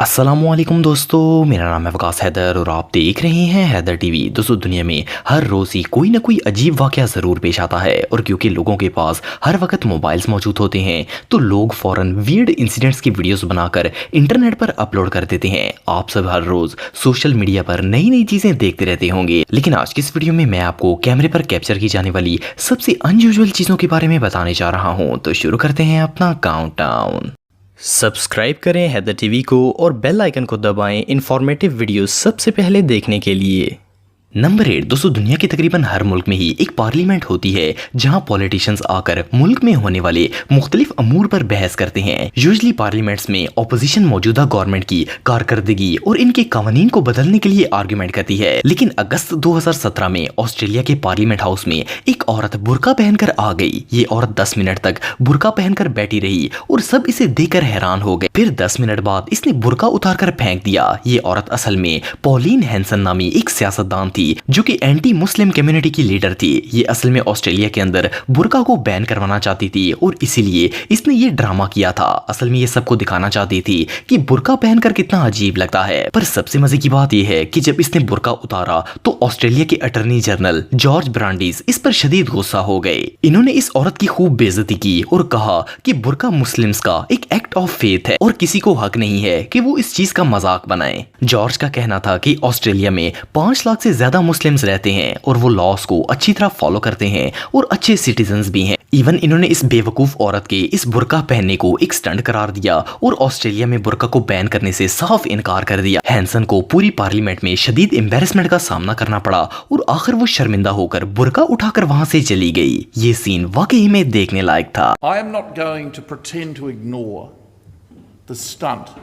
अस्सलामुअलैकुम दोस्तों, मेरा नाम है वकास हैदर और आप देख रहे हैं हैदर टीवी। दोस्तों, दुनिया में हर रोज़ ही कोई ना कोई अजीब वाक़या ज़रूर पेश आता है और क्योंकि लोगों के पास हर वक्त मोबाइल्स मौजूद होते हैं तो लोग फ़ौरन वियर्ड इंसिडेंट्स की वीडियोस बनाकर इंटरनेट पर अपलोड कर देते हैं। आप सब हर रोज़ सोशल मीडिया पर नई नई चीज़ें देखते रहते होंगे, लेकिन आज की इस वीडियो में मैं आपको कैमरे पर कैप्चर की जाने वाली सबसे अनयूजुअल चीज़ों के बारे में बताने जा रहा हूँ। तो शुरू करते हैं अपना काउंटडाउन। सब्सक्राइब करें हैदर टीवी को और बेल आइकन को दबाएं इंफॉर्मेटिव वीडियो सबसे पहले देखने के लिए। नंबर 8। दोस्तों, दुनिया के तकरीबन हर मुल्क में ही एक पार्लियामेंट होती है जहां पॉलिटिशियंस आकर मुल्क में होने वाले मुख्तलिफ अमूर पर बहस करते हैं। यूजुअली पार्लियामेंट्स में ऑपोजिशन मौजूदा गवर्नमेंट की कारकर्दगी और इनके कानून को बदलने के लिए आर्गुमेंट करती है। लेकिन अगस्त 2017 में ऑस्ट्रेलिया के पार्लियामेंट हाउस में एक औरत बुर्का पहनकर आ गई। ये औरत 10 मिनट तक बुर्का पहनकर बैठी रही और सब इसे देखकर हैरान हो गए। फिर 10 मिनट बाद इसने बुर्का उतारकर फेंक दिया। ये औरत असल में पॉलिन हैंसन नामी एक सियासतदान जो कि एंटी मुस्लिम कम्युनिटी की लीडर थी। ये असल में ऑस्ट्रेलिया के अंदर बुर्का को बैन करवाना चाहती थी और इसीलिए इसने ये ड्रामा किया था। असल में ये सबको दिखाना चाहती थी कि बुर्का पहनकर कितना अजीब लगता है। पर सबसे मजे की बात यह है कि जब इसने बुर्का उतारा तो ऑस्ट्रेलिया के अटॉर्नी जनरल जॉर्ज ब्रांडिस इस पर शदीद गुस्सा हो गए। इन्होंने इस औरत की खूब बेइज्जती की और कहा कि बुर्का मुस्लिम्स का एक एक्ट ऑफ फेथ है और किसी को हक नहीं है कि वो इस चीज का मजाक बनाए। जॉर्ज का कहना था कि ऑस्ट्रेलिया में 5 लाख से ज्यादा मुस्लिम्स रहते हैं और वो लॉस को अच्छी तरह फॉलो करते हैं और अच्छे सिटीजन्स भी हैं। इवन इन्होंने इस बेवकूफ औरत के इस बुर्का पहनने को एक स्टंट करार दिया और ऑस्ट्रेलिया में बुर्का को बैन करने से साफ इनकार कर दिया। हैंसन को पूरी पार्लियामेंट में शदीद एम्बैरेसमेंट का सामना करना पड़ा और आखिर वो शर्मिंदा होकर बुर्का उठाकर वहां से चली गई। ये सीन वाकई में देखने लायक था। I am not going to pretend to ignore the stunt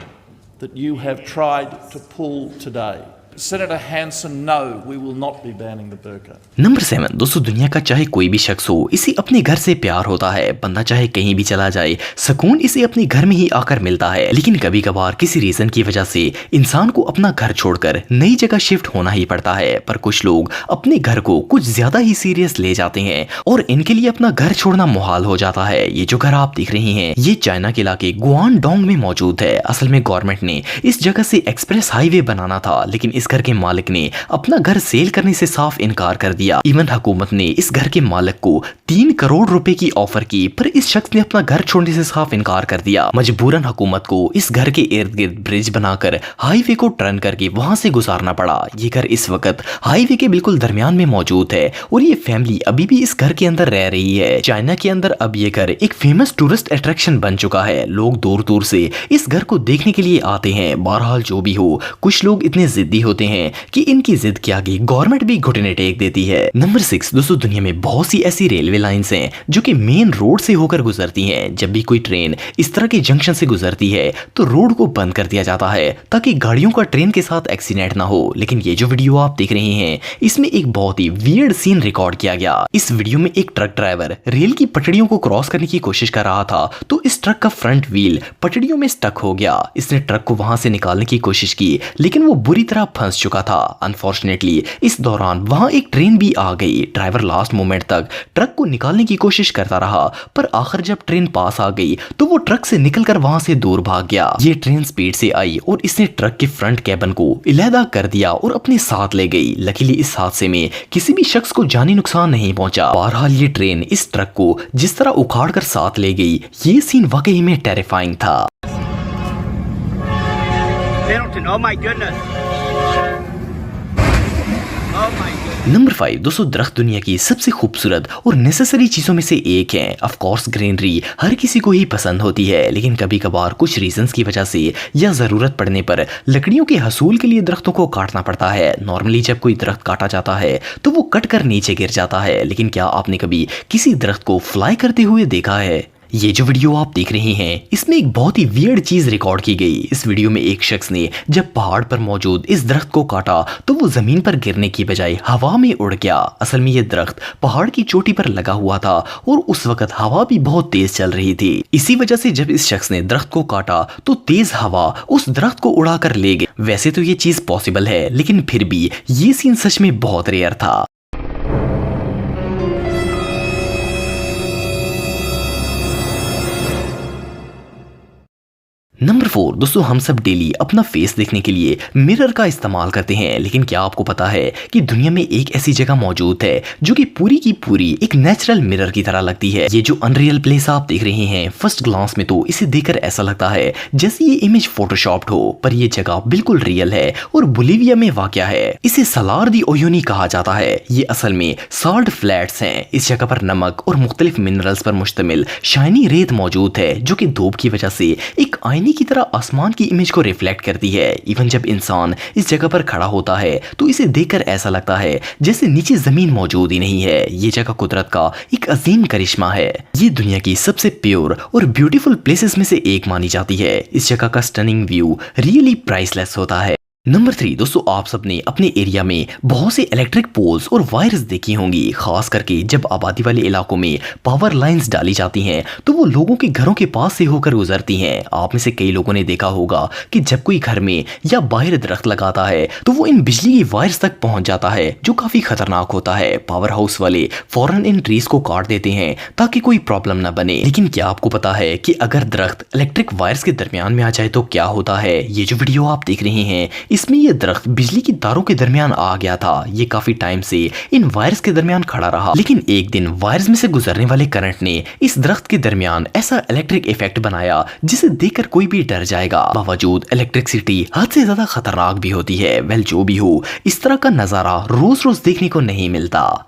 that you have tried to pull today. Senator Hanson, no, we will not be banning the burqa. Number 7। दोस्तों, दुनिया का चाहे कोई भी शख्स हो, इसे अपने घर से प्यार होता है। बंदा चाहे कहीं भी चला जाए, सुकून इसे अपने घर में ही आकर मिलता है। लेकिन कभी कभार किसी रीजन की वजह से इंसान को अपना घर छोड़कर नई जगह शिफ्ट होना ही पड़ता है। पर कुछ लोग अपने घर को कुछ ज्यादा ही सीरियस ले जाते हैं और इनके लिए अपना घर छोड़ना मुहाल हो जाता है। ये जो घर आप देख रहे हैं, ये चाइना के इलाके गुआनडोंग में मौजूद है। असल में गवर्नमेंट ने इस जगह से एक्सप्रेस हाईवे बनाना था, लेकिन इस घर के मालिक ने अपना घर सेल करने से साफ इनकार कर दिया। इवन हुकूमत ने इस घर के मालिक को 3 करोड़ रुपए की ऑफर की, पर इस शख्स ने अपना घर छोड़ने से साफ इनकार कर दिया। मजबूरन हुकूमत को इस घर के इर्द गिर्द ब्रिज बनाकर हाईवे को टर्न करके वहां से गुजारना पड़ा। ये घर इस वक्त हाईवे के बिल्कुल दरमियान में मौजूद है और ये फैमिली अभी भी इस घर के अंदर रह रही है। चाइना के अंदर अब ये घर एक फेमस टूरिस्ट अट्रैक्शन बन चुका है। लोग दूर दूर से इस घर को देखने के लिए आते हैं। बहरहाल जो भी हो, कुछ लोग इतने जिद्दी होते हैं कि इनकी जिद के आगे गवर्नमेंट भी घुटने टेक देती है। नंबर 6। दोस्तों, दुनिया में बहुत सी ऐसी रेलवे लाइंस हैं जो कि मेन रोड से होकर गुजरती हैं। जब भी कोई ट्रेन इस तरह के जंक्शन से गुजरती है तो रोड को बंद कर दिया जाता है ताकि गाड़ियों का ट्रेन के साथ एक्सीडेंट ना हो। लेकिन ये जो वीडियो आप देख रहे हैं, इसमें एक बहुत ही वियर्ड सीन रिकॉर्ड किया गया। इस वीडियो में एक ट्रक ड्राइवर रेल की पटड़ियों को क्रॉस करने की कोशिश कर रहा था तो इस ट्रक का फ्रंट व्हील पटड़ियों में स्टक हो गया। इसने ट्रक को वहां से निकालने की कोशिश की, लेकिन वो बुरी तरह फंस चुका था। अनफॉर्चुनेटली इस दौरान वहां एक ट्रेन भी आ गई। ड्राइवर लास्ट मोमेंट तक ट्रक को निकालने की कोशिश करता रहा, पर आखिर जब ट्रेन पास आ गई तो वो ट्रक से निकलकर वहां से दूर भाग गया। ये ट्रेन स्पीड से आई और इसने ट्रक के फ्रंट कैबिन को इलेहदा कर दिया और अपने साथ ले गई। लकीली इस हादसे में किसी भी शख्स को जानी नुकसान नहीं पहुंचा। बहरहाल ये ट्रेन इस ट्रक को जिस तरह उखाड़ कर साथ ले गई, ये सीन वाकई में टेरिफाइंग था। नंबर 5। दोस्तों, दरख्त दुनिया की सबसे खूबसूरत और नेसेसरी चीजों में से एक है। ऑफ कोर्स ग्रीनरी हर किसी को ही पसंद होती है, लेकिन कभी कभार कुछ रीजंस की वजह से या जरूरत पड़ने पर लकड़ियों के हसूल के लिए दरख्तों को काटना पड़ता है। नॉर्मली जब कोई दरख्त काटा जाता है तो वो कट कर नीचे गिर जाता है, लेकिन क्या आपने कभी किसी दरख्त को फ्लाई करते हुए देखा है? ये जो वीडियो आप देख रहे हैं, इसमें एक बहुत ही वियर्ड चीज रिकॉर्ड की गई। इस वीडियो में एक शख्स ने जब पहाड़ पर मौजूद इस दरख्त को काटा तो वो जमीन पर गिरने की बजाय हवा में उड़ गया। असल में ये दरख्त पहाड़ की चोटी पर लगा हुआ था और उस वक्त हवा भी बहुत तेज चल रही थी। इसी वजह से जब इस शख्स ने दरख्त को काटा तो तेज हवा उस दरख्त को उड़ा कर ले गई। वैसे तो ये चीज पॉसिबल है, लेकिन फिर भी ये सीन सच में बहुत रेयर था। नंबर 4 दोस्तों, हम सब डेली अपना फेस देखने के लिए मिरर का इस्तेमाल करते हैं, लेकिन क्या आपको पता है कि दुनिया में एक ऐसी जगह मौजूद है जो कि पूरी की पूरी एक नेचुरल मिरर की तरह लगती है। ये जो अनरियल प्लेस आप देख रहे हैं, फर्स्ट ग्लांस में तो इसे देखकर ऐसा लगता है जैसे ये इमेज फोटोशॉप्ड हो, पर ये जगह बिल्कुल रियल है और बोलिविया में वाक़या है। इसे सलार दी ओयोनी कहा जाता है। ये असल में साल्ट फ्लैट्स हैं। इस जगह पर नमक और मुख्तलिफ मिनरल्स पर मुश्तमिल शाइनी रेत मौजूद है जो कि धूप की वजह से एक आईने की तरह आसमान की इमेज को रिफ्लेक्ट करती है। इवन जब इंसान इस जगह पर खड़ा होता है तो इसे देखकर ऐसा लगता है जैसे नीचे जमीन मौजूद ही नहीं है। ये जगह कुदरत का एक अजीम करिश्मा है। ये दुनिया की सबसे प्योर और ब्यूटीफुल प्लेसेस में से एक मानी जाती है। इस जगह का स्टनिंग व्यू रियली प्राइसलेस होता है। नंबर 3 दोस्तों, आप सबने अपने एरिया में बहुत से इलेक्ट्रिक पोल्स और वायर्स देखी होंगी। खास करके जब आबादी वाले इलाकों में पावर लाइंस डाली जाती हैं तो वो लोगों के घरों के पास से होकर गुजरती हैं। आप में से कई लोगों ने देखा होगा कि जब कोई घर में या बाहर दरख्त लगाता है तो वो इन बिजली की वायर्स तक पहुंच जाता है, जो काफी खतरनाक होता है। पावर हाउस वाले फौरन इन ट्रीज को काट देते हैं ताकि कोई प्रॉब्लम ना बने। लेकिन क्या आपको पता है कि अगर दरख्त इलेक्ट्रिक वायर्स के दरमियान में आ जाए तो क्या होता है? ये जो वीडियो आप देख रहे हैं इसमें ये दरख्त बिजली की तारों के दरमियान आ गया था। ये काफी टाइम से इन वायर्स के दरमियान खड़ा रहा, लेकिन एक दिन वायर्स में से गुजरने वाले करंट ने इस दरख्त के दरमियान ऐसा इलेक्ट्रिक इफेक्ट बनाया जिसे देखकर कोई भी डर जाएगा। बावजूद इलेक्ट्रिसिटी हद से ज्यादा खतरनाक भी होती है। वेल, जो भी हो, इस तरह का नजारा रोज रोज देखने को नहीं मिलता।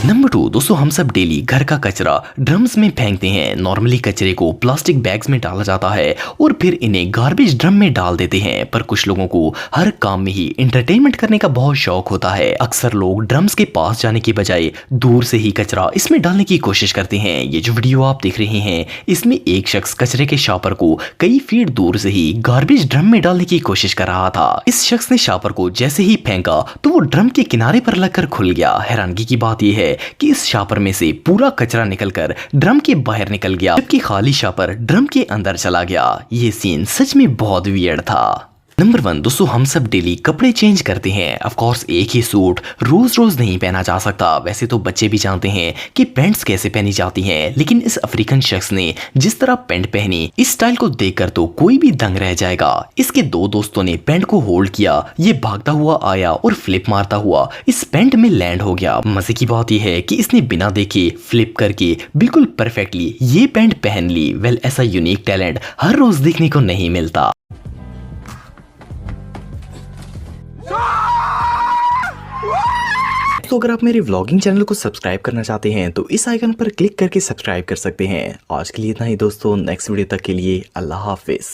नंबर 2 दोस्तों, हम सब डेली घर का कचरा ड्रम्स में फेंकते हैं। नॉर्मली कचरे को प्लास्टिक बैग्स में डाला जाता है और फिर इन्हें गार्बेज ड्रम में डाल देते हैं, पर कुछ लोगों को हर काम में ही एंटरटेनमेंट करने का बहुत शौक होता है। अक्सर लोग ड्रम्स के पास जाने की बजाय दूर से ही कचरा इसमें डालने की कोशिश करते हैं। ये जो वीडियो आप देख रहे हैं इसमें एक शख्स कचरे के शापर को कई फीट दूर से ही गार्बेज ड्रम में डालने की कोशिश कर रहा था। इस शख्स ने शापर को जैसे ही फेंका तो वो ड्रम के किनारे पर लगकर खुल गया। हैरानगी की बात यह है कि इस शापर में से पूरा कचरा निकलकर ड्रम के बाहर निकल गया, जबकि खाली शापर ड्रम के अंदर चला गया। ये सीन सच में बहुत वियर्ड था। नंबर 1 दोस्तों, हम सब डेली कपड़े चेंज करते हैं। ऑफ कोर्स एक ही सूट रोज रोज नहीं पहना जा सकता। वैसे तो बच्चे भी जानते हैं कि पैंट्स कैसे पहनी जाती हैं, लेकिन इस अफ्रीकन शख्स ने जिस तरह पैंट पहनी, इस स्टाइल को देखकर तो कोई भी दंग रह जाएगा। इसके 2 दोस्तों ने पैंट को होल्ड किया, ये भागता हुआ आया और फ्लिप मारता हुआ इस पैंट में लैंड हो गया। मजे की बात यह है कि इसने बिना देखे फ्लिप करके बिल्कुल परफेक्टली ये पैंट पहन ली। वेल, ऐसा यूनिक टैलेंट हर रोज देखने को नहीं मिलता। तो अगर आप मेरे व्लॉगिंग चैनल को सब्सक्राइब करना चाहते हैं तो इस आइकन पर क्लिक करके सब्सक्राइब कर सकते हैं। आज के लिए इतना ही दोस्तों, नेक्स्ट वीडियो तक के लिए अल्लाह हाफिज।